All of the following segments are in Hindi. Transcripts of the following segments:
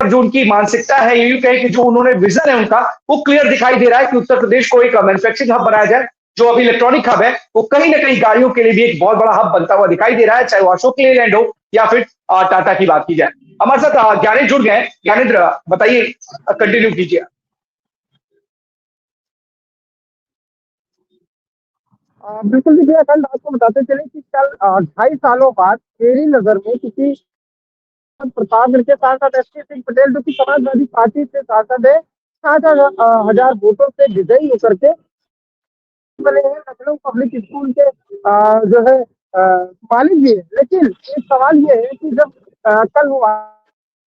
जो उनकी मानसिकता है, यूँ कहें कि जो उन्होंने विज़न है उनका, वो क्लियर दिखाई दे रहा है कि उत्तर प्रदेश को एक मैन्युफैक्चरिंग हब बनाया जाए। जो अभी इलेक्ट्रॉनिक हब है, वो कहीं न कहीं गाड़ियों के लिए भी एक बहुत बड़ा हब बनता हुआ दिखाई दे रहा है, चाहे वो अशोक लेलैंड हो या फिर टाटा की बात की जाए। हमारे साथ ज्ञानेंद्र जुड़ गए हैं। ज्ञानेंद्र बताइए, कंटिन्यू कीजिए। बिल्कुल देखिए अखंड, आपको बताते चले कि कल 2.5 सालों बाद मेरी नजर में किसी प्रतापगढ़ के सांसद एसपी सिंह पटेल, जो कि समाजवादी पार्टी से सांसद है, 60,000 वोटों से विजयी होकर के बने हैं, लखनऊ पब्लिक स्कूल के जो है मालिक भी है। लेकिन एक सवाल ये है कि जब कल वो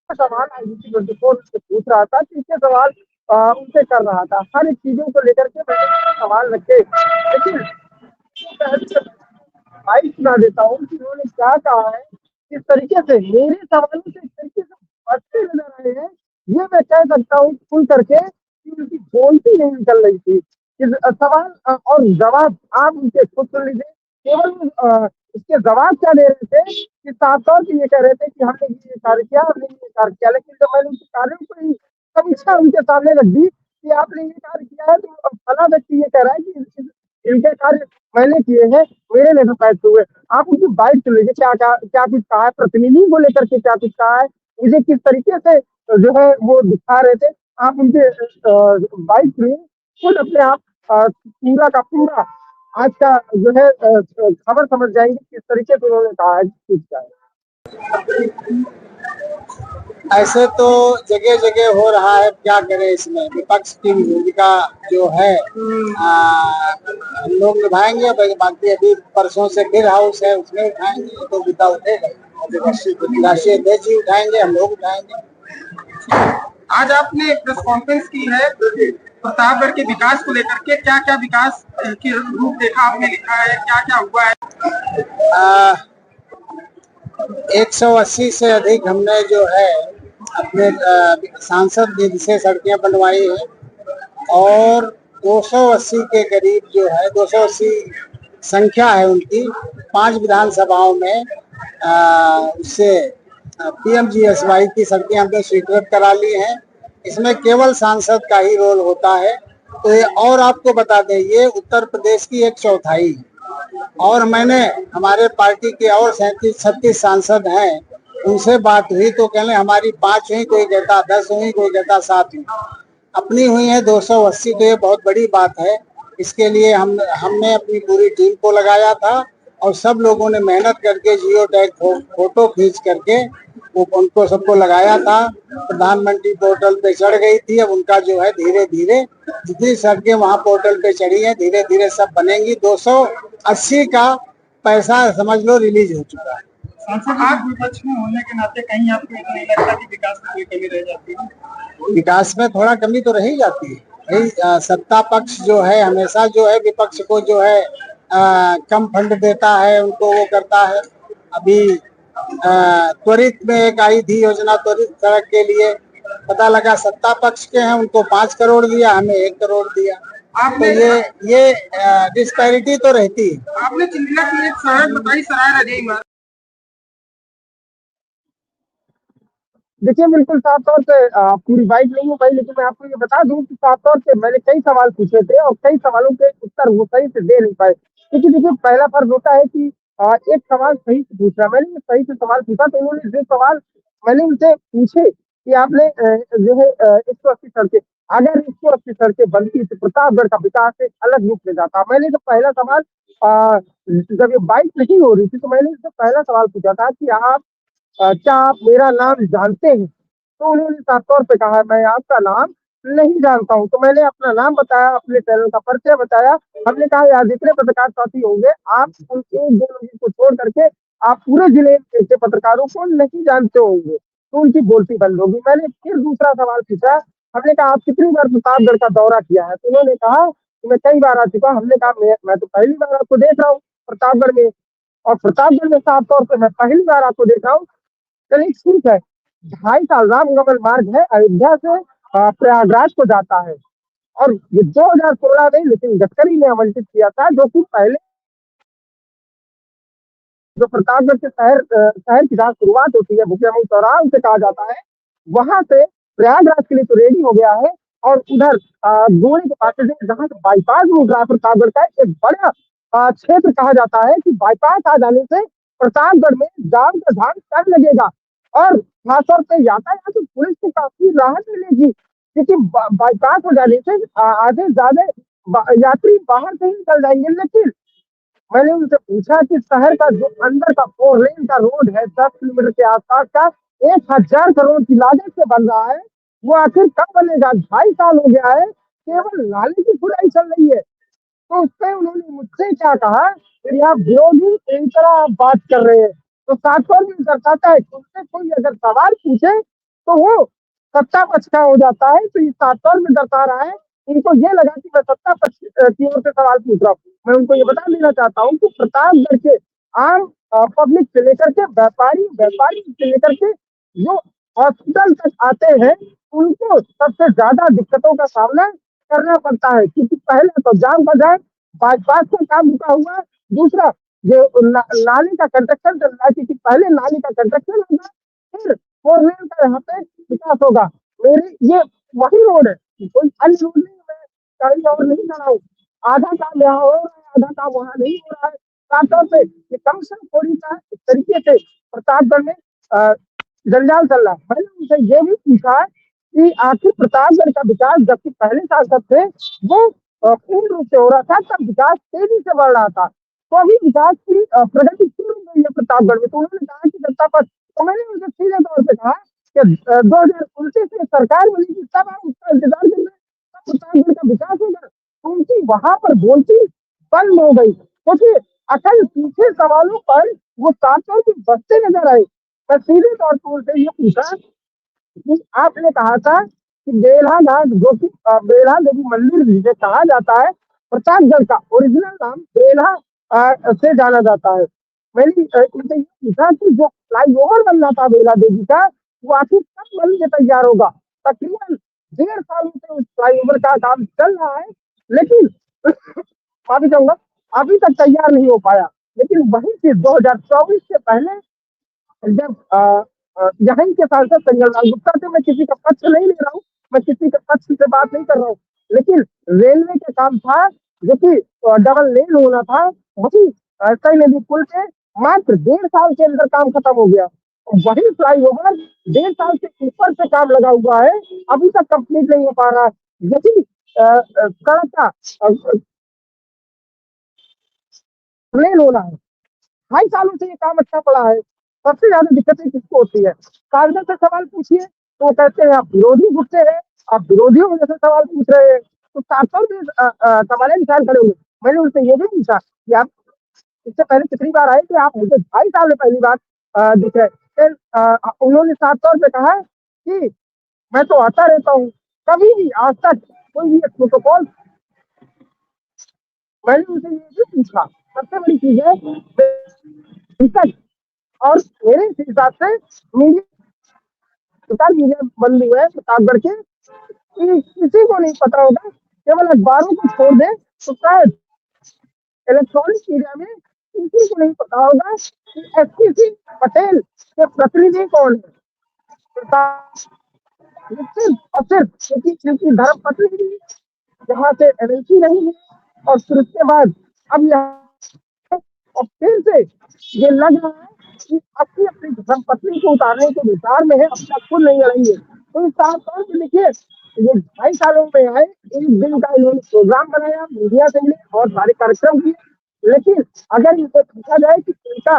सवाल आईबीसी 24 से पूछ रहा था, तीसरे सवाल उनसे कर रहा था, हर एक चीजों को लेकर के मैंने सवाल रखे, लेकिन भाई सुना देता हूँ कि उन्होंने क्या कहा है। किस तरीके से मेरे सवालों से इस तरीके से बचते नजर आए हैं, ये मैं कह सकता हूँ खुल करके कि उनकी बोलती नहीं निकल रही थी। सवाल और जवाब आप उनसे खुद सुन लीजिए। केवल इसके जवाब क्या दे रहे थे कि साफ तौर पर ये कह रहे थे कि हमने ये कार्य किया, हमने ये कार्य किया, लेकिन जब मैंने उनके कार्यों को ही समीक्षा उनके सामने रख दी कि आपने ये कार्य किया है, तो फला व्यक्ति ये कह रहा है कि इनके कार्य मैंने किए हैं, मेरे लेटर पैक हुए। आप उनकी बाइट सुन लीजिए, क्या क्या क्या कुछ कहा है, प्रतिनिधि को लेकर के क्या कुछ कहा है, मुझे किस तरीके से जो है वो दिखा रहे थे। आप उनके बाइट सुनिए, खुद अपने आप पूरा का पूरा आज का जो है खबर समझ जाएंगे किस तरीके से उन्होंने कहा है चीज का है। ऐसे तो जगह जगह हो रहा है, क्या करें, इसमें विपक्ष की भूमिका जो है हम लोग निभाएंगे। बाकी अभी परसों से फिर हाउस है, उसमें उठाएंगे, तो मुद्दा उठेगा। राष्ट्रीय अध्यक्ष जी उठाएंगे, हम लोग उठाएंगे। आज आपने एक प्रेस कॉन्फ्रेंस की है प्रतापगढ़ के विकास को लेकर के, क्या क्या विकास की रूपरेखा आपने लिखा है, क्या क्या हुआ है? 180 से अधिक हमने जो है अपने सांसद निधि से सड़कें बनवाई हैं, और 280 के करीब जो है 280 संख्या है उनकी, 5 विधानसभाओं में उससे पीएमजीएसवाई की सड़कें हमने स्वीकृत करा ली हैं। इसमें केवल सांसद का ही रोल होता है। तो ये और आपको बता दें, ये उत्तर प्रदेश की 1/4, और मैंने हमारे पार्टी के और 37-36 सांसद हैं, उनसे बात हुई तो कहने हमारी 5 हुई, कोई कहता 10 हुई, कोई कहता 7 हुई, अपनी हुई है 280। तो ये बहुत बड़ी बात है। इसके लिए हमने अपनी पूरी टीम को लगाया था, और सब लोगों ने मेहनत करके जियो टैग फोटो खींच करके वो उनको सबको लगाया था। प्रधानमंत्री पोर्टल पे चढ़ गई थी। अब उनका जो है धीरे धीरे जितनी सड़कें वहाँ पोर्टल पे चढ़ी हैं, धीरे धीरे सब बनेंगी। 280 का पैसा समझ लो रिलीज हो चुका है। आप विपक्ष में होने के नाते कहीं आपको नहीं लगता कि विकास में कोई कमी रह जाती है? विकास में थोड़ा कमी तो रह ही जाती है। सत्ता पक्ष जो है हमेशा जो है विपक्ष को जो है कम फंड देता है, उनको वो करता है। अभी त्वरित में एक आई थी योजना त्वरित सड़क के लिए, पता लगा सत्ता पक्ष के हैं, उनको 5 करोड़ दिया, हमें 1 करोड़ दिया। तो ये डिस्पैरिटी तो रहती है। आपने चिंतला की एक सड़क बताई, सराय रजई। देखिए बिल्कुल साफ तौर से पूरी बाइट नहीं हो पाई, लेकिन मैं आपको ये बता दूं कि साफ तौर से मैंने कई सवाल पूछे थे और कई सवालों के उत्तर वो सही से दे नहीं पाए। क्योंकि देखिए पहला फर्ज होता है कि एक सवाल सही से पूछना, मैंने सही से सवाल पूछा तो उन्होंने जो सवाल मैंने उनसे पूछे कि आपने जो है 180 सड़कें, अगर 180 सड़कें बनती तो प्रतापगढ़ का विकास एक अलग रूप में जाता। मैंने तो पहला सवाल जब ये बाइट नहीं हो रही थी तो मैंने इससे पहला सवाल पूछा था कि आप क्या आप मेरा नाम जानते हैं? तो उन्होंने साफ तौर पे कहा मैं आपका नाम नहीं जानता हूं। तो मैंने अपना नाम बताया, अपने चैनल का परिचय बताया। हमने कहा यार जितने पत्रकार साथी होंगे, आप उन 1-2 लोगों को छोड़ करके आप पूरे जिले के पत्रकारों को नहीं जानते होंगे, तो उनकी बोलती बंद होगी। मैंने फिर दूसरा सवाल पूछा, हमने कहा आप कितनी बार प्रतापगढ़ का दौरा किया है? तो उन्होंने कहा कि मैं कई बार आ चुका। हमने कहा मैं तो पहली बार आपको देख रहा हूँ प्रतापगढ़ में, और प्रतापगढ़ में साफ तौर पर मैं पहली बार आपको देख रहा हूँ। चलिए ठीक है, 2.5 साल रामगमन मार्ग है, अयोध्या से प्रयागराज को जाता है, और ये 2016 में नितिन गडकरी ने आवंटित किया था, जो कि पहले जो प्रतापगढ़ से शहर की जहाँ शुरुआत होती है भुखिया चौराहा, उसे कहा जाता है, वहां से प्रयागराज के लिए तो रेडी हो गया है। और उधर गोली के पास से जहां से बाईपास रूट रहा है प्रतापगढ़ का, एक बड़ा क्षेत्र कहा जाता है कि बाईपास आ जाने से प्रतापगढ़ में जाम का झाम कम लगेगा और खासतौर पे यातायात तो पुलिस को काफी राहत मिलेगी, क्योंकि बाईपास हो जाने से आधे ज्यादा यात्री बाहर से ही निकल जाएंगे। लेकिन मैंने उनसे पूछा कि शहर का जो अंदर का 4 लेन का रोड है 10 किलोमीटर के आसपास का, 1,000 करोड़ की लागत से बन रहा है, वो आखिर कब बनेगा? 2.5 साल हो गया है, केवल नाले की खुदाई चल रही है। तो उस पे उन्होंने मुझसे क्या कहा कि आप विरोधी इस तरह आप बात कर रहे हैं, तो तात्पर्य ये दर्शाता है कि उनसे कोई अगर सवाल पूछे तो वो सत्ता पक्ष का हो जाता है। तो इस तात्पर्य में दर्शा रहा है, इनको ये लगा कि मैं सत्ता पक्ष की ओर से सवाल पूछ रहा हूँ। मैं उनको ये बता देना चाहता हूँ कि प्रतापगढ़ के आम पब्लिक से लेकर के व्यापारी से लेकर के जो हॉस्पिटल तक आते हैं, उनको सबसे ज्यादा दिक्कतों का सामना करना पड़ता है, क्योंकि पहले तो जाम का जाम, बाईपास का काम रुका हुआ, दूसरा जो नाले का कंस्ट्रक्शन चल रहा है, क्योंकि पहले नाले का कंस्ट्रक्शन होगा, फिर 4 लेन का यहाँ पे विकास होगा। मेरे ये वही रोड है, कोई अन्य रोड नहीं, मैं कहीं और नहीं जा रहा हूँ। आधा काम यहाँ हो रहा है, आधा काम वहाँ नहीं हो रहा है। खासतौर पे ये कम से कम थोड़ी सा इस तरीके से प्रतापगढ़ में जंजाल चल रहा है। मैंने उनसे ये भी पूछा कि आखिर प्रतापगढ़ का विकास जबकि पहले सांसद थे वो पूर्ण रूप से हो रहा था, तब विकास तेजी से बढ़ रहा था, तो अभी विकास की प्रगति शुरू हो गई है प्रतापगढ़ में। तो उन्होंने कहा कि जनता पर, तो मैंने उनसे सीधे तौर पे कहा कि 2029 में सरकार बनेगी तब आप उसका इंतजार कर रहे हैं, तब प्रतापगढ़ का विकास होगा। तो उनकी वहां पर बोलती बंद हो गई, क्योंकि असल पूछे सवालों पर वो सातों की बसते नजर आए। मैं सीधे तौर पर उनसे ये पूछा कि आपने कहा था कि बेल्हा घाट, जो कि बेल्हा देवी मंदिर जिसे कहा जाता है, प्रतापगढ़ का ओरिजिनल नाम बेल्हा से जाना जाता है। मैंने उनसे ये पूछा कि जो फ्लाईओवर बनना था बेल्हा देवी का, वो आखिर कब बन के तैयार होगा? तकरीबन 1.5 सालों से उस फ्लाईओवर का काम चल रहा है, लेकिन माफी चाहूंगा, अभी तक तैयार नहीं हो पाया। लेकिन वही चीज 2024 से पहले जब यहीं के सांसद संजय लाल गुप्ता से, मैं किसी का पक्ष नहीं ले रहा हूँ, मैं किसी के पक्ष से बात नहीं कर रहा हूँ, लेकिन रेलवे के काम था जो कि डबल लेन होना था, वही कई नदी पुल पे मात्र 1.5 साल के अंदर काम खत्म हो गया। वही फ्लाईओवर 1.5 साल से ऊपर से काम लगा हुआ है, अभी तक कंप्लीट नहीं हो पा रहा है। यही सड़क का लेन होना है, 2.5 सालों से ये काम अच्छा पड़ा है। सबसे ज्यादा दिक्कतें किसको होती है? कांग्रेस से सवाल पूछिए तो वो कहते हैं आप विरोधी गुस्से हैं, आप विरोधियों वजह से सवाल पूछ रहे हैं, तो 700 भी सवाल निशान खड़े हुए। मैंने उनसे ये भी पूछा कि आप इससे पहले कितनी बार आए थे? आप मुझे 2.5 साल में पहली बार दिख रहे। फिर उन्होंने 700 से कहा कि मैं तो आता रहता हूँ, कभी भी आज तक कोई भी प्रोटोकॉल। मैंने उनसे ये भी पूछा, सबसे बड़ी चीज है और मेरे हिसाब से मीडिया बंद हुए हैं प्रतापगढ़ के, किसी को नहीं पता होगा, केवल अखबारों को छोड़ दे तो शायद इलेक्ट्रॉनिक मीडिया में किसी को नहीं पता होगा कि एसपीसी पटेल के प्रतिनिधि कौन है। सिर्फ और सिर्फ क्योंकि धर्मपत्नी जहाँ से एमएलसी रही है, और फिर उसके बाद अब यहाँ और फिर से ये लग रहा है कि अपनी अपनी धर्मपत्नी को उतारने के विचार में है, अपना खुद नहीं लड़ेंगे। तो इस साफ तौर पर देखिए, ये 2.5 सालों में आए, एक दिन का इन्होंने प्रोग्राम बनाया, मीडिया से मिले और सारे कार्यक्रम किए, लेकिन अगर इनसे पूछा जाए कि इनका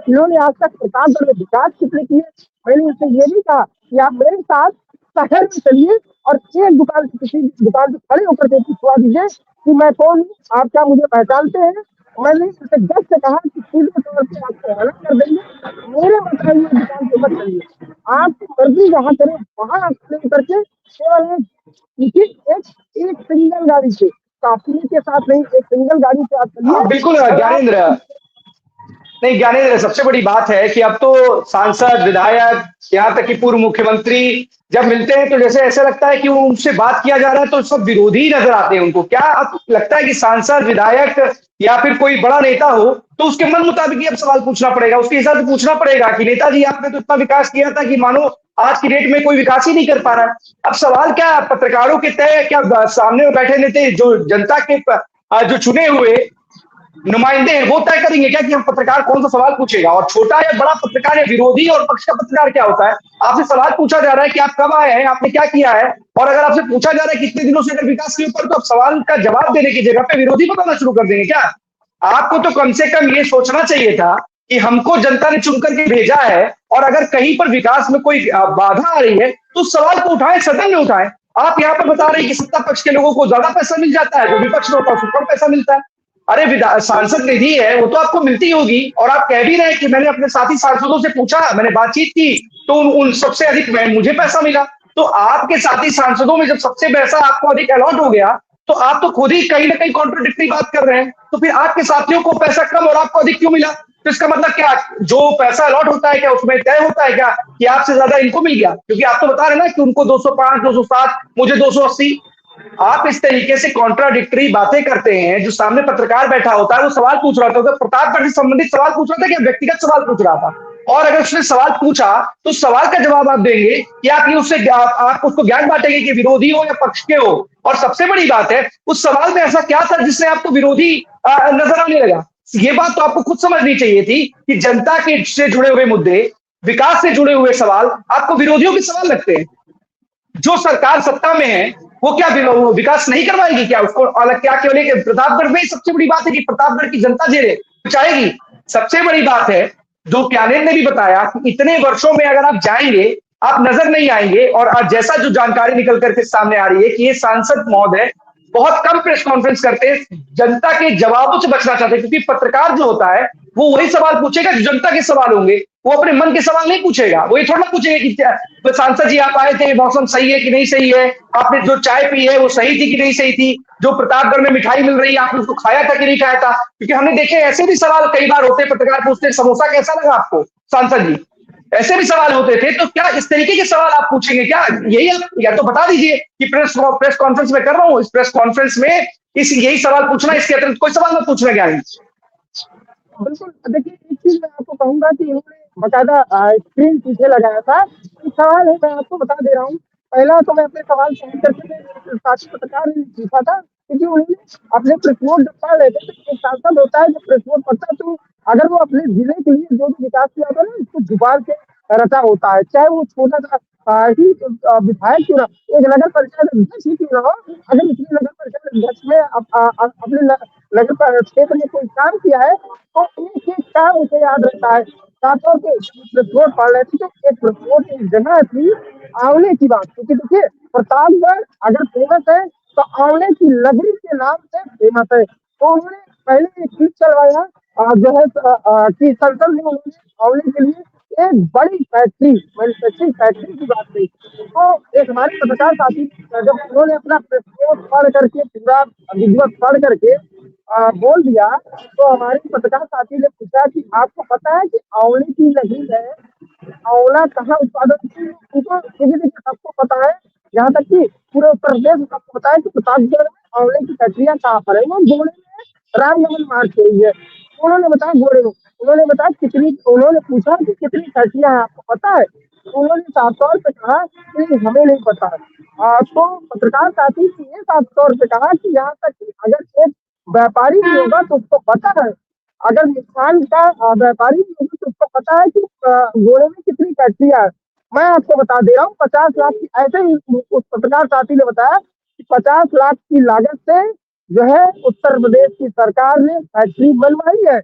इन्होंने आज तक प्रतापगढ़ में विकास कितने किए, मैंने इनसे ये भी कहा कि आप मेरे साथ शहर में चलिए और एक दुकान से किसी दुकान से खड़े होकर के पूछवा दीजिए कि मैं कौन हूँ, आप क्या मुझे पहचानते हैं। मैंने उनसे जज से कहा कि सीधे तौर पर आपको अलग कर देंगे, मेरे बताइए दुकान से मत चलिए, आपकी मर्जी जहाँ करें वहां आप खड़े करके केवल एक सिंगल गाड़ी से, काफिले के साथ नहीं, एक सिंगल गाड़ी से आप चलिए। बिल्कुल ज्ञानेंद्र, नहीं ज्ञानेंद्र, सबसे बड़ी बात है कि अब तो सांसद, विधायक, यहाँ तक कि पूर्व मुख्यमंत्री जब मिलते हैं तो जैसे ऐसा लगता है कि उनसे बात किया जा रहा है तो सब विरोधी ही नजर आते हैं उनको। क्या अब लगता है कि सांसद, विधायक या फिर कोई बड़ा नेता हो तो उसके मन मुताबिक ही अब सवाल पूछना पड़ेगा, उसके हिसाब से पूछना पड़ेगा कि नेताजी आपने तो इतना विकास किया था कि मानो आज की डेट में कोई विकास ही नहीं कर पा रहा है। अब सवाल क्या पत्रकारों के तय, क्या सामने में बैठे नेता जो जनता के जो चुने हुए नुमाइंदे हैं वो तय करेंगे क्या कि हम पत्रकार कौन सा सवाल पूछेगा? और छोटा या बड़ा पत्रकार या विरोधी और पक्ष का पत्रकार क्या होता है? आपसे सवाल पूछा जा रहा है कि आप कब आए हैं, आपने क्या किया है, और अगर आपसे पूछा जा रहा है कितने दिनों से अगर विकास के ऊपर, तो आप सवाल का जवाब देने की जगह पे विरोधी बताना शुरू कर देंगे क्या? आपको तो कम से कम ये सोचना चाहिए था कि हमको जनता ने चुन करके भेजा है, और अगर कहीं पर विकास में कोई बाधा आ रही है तो सवाल को उठाएं, सदन में उठाएं। आप यहाँ पर बता रहे हैं कि सत्ता पक्ष के लोगों को ज्यादा पैसा मिल जाता है, जो विपक्ष में होता है उसको कम पैसा मिलता है। अरे सांसद निधि है वो तो आपको मिलती होगी, और आप कह भी रहे कि मैंने अपने साथी सांसदों से पूछा, मैंने बातचीत की तो उन सबसे अधिक मुझे पैसा मिला। तो आपके साथी सांसदों में जब सबसे पैसा आपको अधिक अलॉट हो गया तो आप तो खुद ही कहीं ना कहीं कॉन्ट्रोडिक्टरी बात कर रहे हैं। तो फिर आपके साथियों को पैसा कम और आपको अधिक क्यों मिला? तो इसका मतलब क्या, जो पैसा अलॉट होता है क्या उसमें तय होता है क्या कि आपसे ज्यादा इनको मिल गया? क्योंकि आप तो बता रहे ना कि उनको 205, 207, मुझे 280। आप इस तरीके से कॉन्ट्राडिक्टरी बातें करते हैं। जो सामने पत्रकार बैठा होता है वो सवाल पूछ रहा था, प्रतापगढ़ से संबंधित सवाल पूछ रहा था क्या व्यक्तिगत सवाल पूछ रहा था? और अगर उसने सवाल पूछा तो सवाल का जवाब आप देंगे कि आप ये उससे आप उसको ज्ञान बांटेंगे कि विरोधी हो या पक्ष के हो। और सबसे बड़ी बात है उस सवाल में ऐसा क्या था जिससे आपको विरोधी नजर आने लगा? ये बात तो आपको खुद समझनी चाहिए थी कि जनता के से जुड़े हुए मुद्दे, विकास से जुड़े हुए सवाल आपको विरोधियों के सवाल लगते हैं। जो सरकार सत्ता में है वो क्या विकास नहीं करवाएगी क्या? उसको अलग क्या केवल एक प्रतापगढ़ में सबसे बड़ी बात है कि प्रतापगढ़ की जनता जेल चाहेगी। सबसे बड़ी बात है जो प्यानेल ने भी बताया कि इतने वर्षों में अगर आप जाएंगे आप नजर नहीं आएंगे। और आज जैसा जो जानकारी निकल करके सामने आ रही है कि ये सांसद महोदय बहुत कम प्रेस कॉन्फ्रेंस करते हैं, जनता के जवाबों से बचना चाहते हैं। क्योंकि पत्रकार जो होता है वो वही सवाल पूछेगा जो जनता के सवाल होंगे, वो अपने मन के सवाल नहीं पूछेगा। वो ये थोड़ा पूछेगा कि सांसद जी आप आए थे, मौसम सही है कि नहीं सही है, आपने जो चाय पी है वो सही थी कि नहीं सही थी, जो प्रतापगढ़ में मिठाई मिल रही है आपने उसको खाया था कि नहीं खाया था। क्योंकि हमने देखे ऐसे भी सवाल कई बार होते, पत्रकार पूछते हैं समोसा कैसा लगा आपको सांसद जी, ऐसे भी सवाल होते थे। तो क्या इस तरीके के सवाल आप पूछेंगे क्या? यही आप या तो बता दीजिए कि प्रेस कॉन्फ्रेंस में कर रहा हूँ, इस प्रेस कॉन्फ्रेंस में यही सवाल पूछना, इसके अतिरिक्त कोई सवाल मत पूछना। क्या बिल्कुल। देखिए, एक चीज मैं आपको कहूंगा कि इन्होंने बकायदा स्क्रीन पीछे लगाया था। सवाल है, मैं आपको बता दे रहा हूँ। पहला तो मैं अपने सवाल समझ करके साथी पत्रकार ने पूछा था, क्योंकि उन्होंने अपने प्रेस नोट पढ़ रहे थे। तो एक सांसद होता है जो प्रेस नोट पढ़ता है तो अगर वो अपने जिले के लिए जो भी विकास किया होता है ना उसको जुबान से रटा होता है, चाहे वो छोटा सा ही विधायक क्यों ना, एक नगर परिषद अध्यक्ष ही क्यों ना हो। अगर इसमें नगर परिषद अध्यक्ष में अपने नगर क्षेत्र में कोई काम किया है तो एक एक काम उसे याद रहता है। खासतौर पे रिपोर्ट पढ़ रहे थे तो एक रिपोर्ट एक जगह थी आंवले की बात, क्योंकि देखिए प्रतापगढ़ अगर फेमस है तो आंवले की नगरी के नाम से फेमस है। तो उन्होंने पहले एक क्लिप चलवाया जो है कि संसद में उन्होंने आंवले के लिए एक बड़ी फैक्ट्री, मैन्युफैक्चरिंग फैक्ट्री की बात कही। तो एक हमारे पत्रकार साथी जब उन्होंने अपना प्रेस नोट पढ़ करके पूरा विधिवत पढ़ करके बोल दिया तो हमारे पत्रकार साथी ने पूछा कि आपको पता है कि आंवले की नगरी है, आंवला कहाँ उत्पादन उनको सबको पता है, यहाँ तक कि पूरे उत्तर प्रदेश में सबको पता है कि प्रतापगढ़ में आंवले की फैक्ट्रियां कहाँ पर है। वो गोड़े में रामनगर मार्ग हुई है। उन्होंने बताया गोड़े में, उन्होंने बताया कितनी, उन्होंने पूछा कि कितनी फैक्ट्रियां हैं आपको पता है? उन्होंने साफ तौर पे कहा कि हमें नहीं पता है। तो पत्रकार साथी ने ये साफ तौर पे कहा कि यहाँ तक कि अगर एक व्यापारी भी होगा तो उसको पता है, अगर मिष्ठान का व्यापारी भी होगा तो उसको पता है कि गोड़े में कितनी फैक्ट्रियां है। मैं आपको बता दे रहा हूँ 50 लाख की, ऐसे ही उस पत्रकार साथी ने बताया कि 50 लाख की लागत से जो है उत्तर प्रदेश की सरकार ने फैक्ट्री बनवाई है,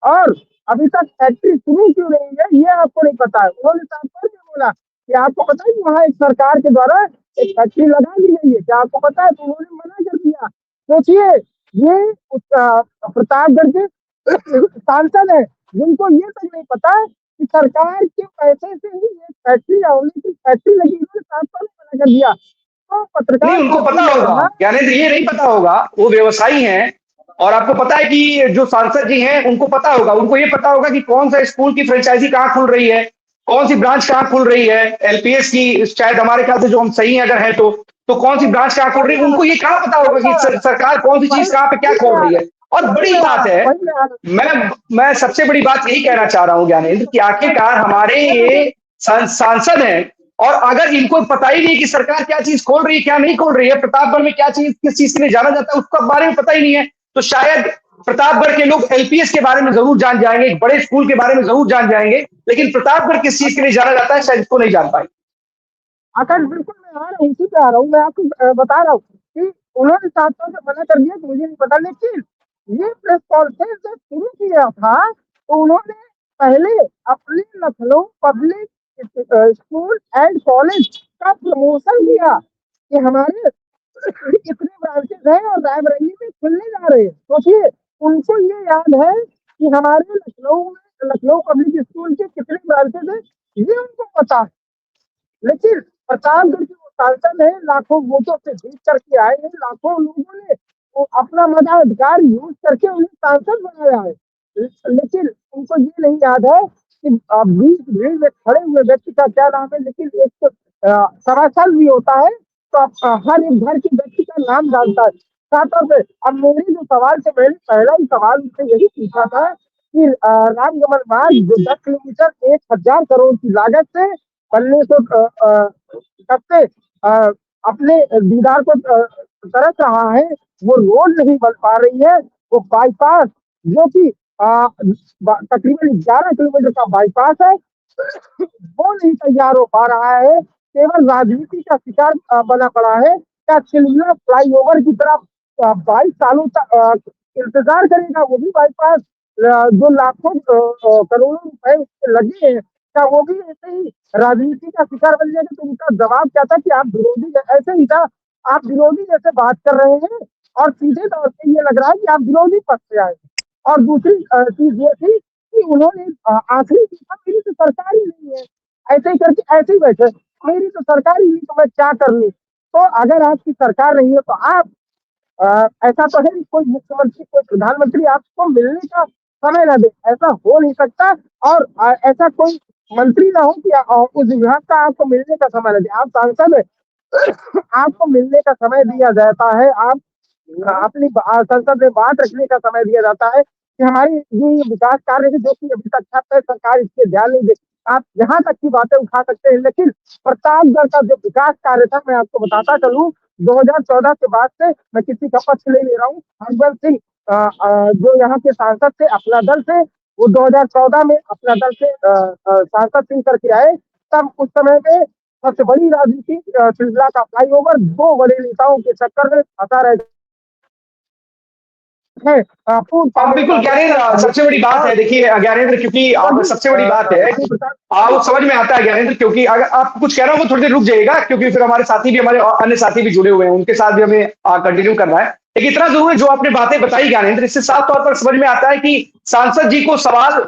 और अभी तक फैक्ट्री शुरू क्यों नहीं है ये आपको नहीं पता है। उन्होंने साफ तौर पे बोला कि आपको पता है कि वहाँ एक सरकार के द्वारा एक फैक्ट्री लगा दी गई है, क्या आपको पता है? तो उन्होंने मना कर दिया। सोचिए, ये प्रतापगढ़ के सांसद है जिनको ये तक नहीं पता कि सरकार के पैसे से ही ये फैक्ट्री आंवले की फैक्ट्री लगी, उन्होंने साफ तौर पे मना कर दिया। तो पत्रकार उनको पता होगा, ज्ञानेंद्र ये नहीं पता होगा, वो व्यवसायी हैं। और आपको पता है कि जो सांसद जी हैं उनको पता होगा, उनको ये पता होगा कि कौन सा स्कूल की फ्रेंचाइजी कहाँ खुल रही है, कौन सी ब्रांच कहाँ खुल रही है एलपीएस की, शायद हमारे ख्याल से जो हम सही अगर है तो कौन सी ब्रांच कहाँ खोल रही है, उनको ये कहाँ पता होगा कि सरकार कौन सी चीज कहाँ पे क्या खोल रही है। और बड़ी बात है, मैं सबसे बड़ी बात यही कहना चाह रहा हूँ ज्ञानेंद्र कि आखिरकार हमारे ये सांसद हैं, और अगर इनको पता ही नहीं कि सरकार क्या चीज खोल रही है क्या नहीं खोल रही है, प्रतापगढ़ में क्या चीज किस चीज के लिए जाना जाता है उसका बारे में पता ही नहीं है, तो शायद प्रतापगढ़ के लोग एलपीएस के बारे में जरूर जान जाएंगे, एक बड़े स्कूल के बारे में जरूर जान जाएंगे, लेकिन प्रतापगढ़ किस चीज के लिए जाना जाता है शायद इसको नहीं जान पाएंगे। आकाश बिल्कुल मैं आ रहा हूँ, इसी पे आ रहा हूँ, मैं आपको बता रहा हूँ कि उन्होंने साफ तौर से मना कर दिया कि मुझे नहीं पता, लेकिन ये प्रेस कॉन्फ्रेंस जब शुरू किया था तो उन्होंने पहले अपने Lucknow public school and college का प्रमोशन किया कि हमारे इतने ब्रांचेस हैं और रायबरेली में खुलने जा रहे हैं। सोचिए, उनको ये याद है कि हमारे लखनऊ में लखनऊ पब्लिक स्कूल के कितने ब्रांचेस हैं, ये उनको पता है। लेकिन प्रतापगढ़ के वो सांसद है, लाखों वोटों से जीत करके आए हैं, लाखों लोगों ने वो अपना मताधिकार यूज करके उन्हें सांसद बनाया है, लेकिन उनको ये नहीं याद है कि बीच भीड़ में खड़े हुए व्यक्ति का क्या नाम है। लेकिन एक तो सवाल भी होता है तो हर एक घर के व्यक्ति का नाम जानता है। साथ में अब मेरी जो सवाल से मैंने पहला ही सवाल उससे यही पूछा था कि रामगमन मार्ग जो 10 किलोमीटर 1000 करोड़ की लागत से बनने को कब से अपने दीदार को तरस रहा है, वो रोड नहीं बन पा रही है, वो बाईपास जो कि तकरीबन 11 किलोमीटर का बाईपास है वो नहीं तैयार हो पा रहा है, केवल राजनीति का शिकार बना पड़ा है। क्या सिलसिला फ्लाईओवर की तरफ 22 सालों तक इंतजार करेगा, वो भी बाईपास जो लाखों करोड़ों रुपए लगे हैं, क्या वो भी ऐसे ही राजनीति का शिकार बन जाएगा। तो उनका जवाब क्या था कि आप विरोधी, ऐसे ही था, आप विरोधी जैसे बात कर रहे हैं और सीधे तौर पे ये लग रहा है कि आप विरोधी पक्ष से आए। और दूसरी चीज ये थी कि उन्होंने आखिरी देखा मेरी तो सरकार ही नहीं है, ऐसे ही करके ऐसे ही बैठे, मेरी तो सरकार ही नहीं तो मैं क्या कर लूँ। तो अगर आपकी सरकार नहीं है तो आप ऐसा तो है कोई मुख्यमंत्री कोई प्रधानमंत्री आपको मिलने का समय ना दे, ऐसा हो नहीं सकता। और ऐसा कोई मंत्री ना हो कि उस विभाग का आपको मिलने का समय ना दे। आप सांसद है, आपको मिलने का समय दिया जाता है, आप अपनी संसद में बात रखने का समय दिया जाता है कि हमारी ये विकास कार्य है जो कि अभी तक छात्र सरकार इसके ध्यान नहीं दे। आप यहाँ तक की बातें उठा सकते हैं, लेकिन प्रतापगढ़ का जो विकास कार्य था, मैं आपको बताता चलूं 2014 के बाद से, मैं किसी का पक्ष नहीं ले रहा हूँ, हरबंस सिंह जो यहाँ के सांसद थे अपना दल से, वो 2014 में अपना दल से सांसद चुन करके आए। तब उस समय में सबसे बड़ी राजनीति श्रृंखला का फ्लाईओवर 2 बड़े नेताओं के चक्कर में फंसा रहे है। बिल्कुल ज्ञानेंद्र, सबसे बड़ी बात है, देखिए ज्ञानेंद्र, क्योंकि सबसे बड़ी बात है आप समझ में आता है ज्ञानेंद्र, क्योंकि अगर आप कुछ कह रहा हो थोड़ी देर रुक जाइएगा, क्योंकि फिर हमारे साथी भी, हमारे अन्य साथी भी जुड़े हुए हैं, उनके साथ भी हमें कंटिन्यू करना है। लेकिन इतना जरूर है जो आपने बातें बताई ज्ञानेंद्र, इससे साफ तौर पर समझ में आता है कि सांसद जी को सवाल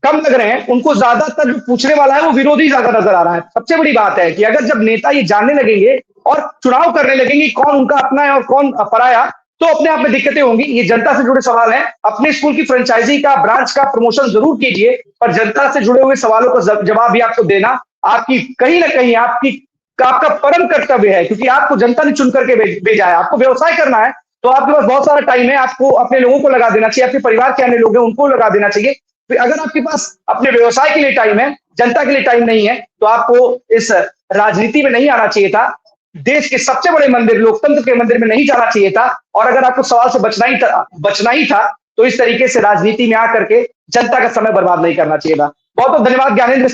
कम लग रहे हैं, उनको ज्यादातर जो पूछने वाला है वो विरोधी ज्यादा नजर आ रहा है। सबसे बड़ी बात है कि अगर जब नेता ये जानने लगेंगे और चुनाव करने लगेंगे कौन उनका अपना है और कौन पराया, तो अपने आप में दिक्कतें होंगी। ये जनता से जुड़े सवाल हैं, अपने स्कूल की फ्रेंचाइजी का, ब्रांच का प्रमोशन जरूर कीजिए, पर जनता से जुड़े हुए सवालों का जवाब भी आपको देना आपकी कहीं ना कहीं आपका परम कर्तव्य है, क्योंकि आपको जनता ने चुन करके भेजा है। आपको व्यवसाय करना है तो आपके पास बहुत सारा टाइम है, आपको अपने लोगों को लगा देना चाहिए, आपके परिवार के अन्य लोग हैं उनको लगा देना चाहिए। फिर अगर आपके पास अपने व्यवसाय के लिए टाइम है, जनता के लिए टाइम नहीं है, तो आपको इस राजनीति में नहीं आना चाहिए था, देश के सबसे बड़े मंदिर लोकतंत्र के मंदिर में नहीं जाना चाहिए था। और अगर आपको सवाल से बचना ही था तो इस तरीके से राजनीति में आकर के जनता का समय बर्बाद नहीं करना चाहिए था। बहुत बहुत धन्यवाद ज्ञानेंद्र।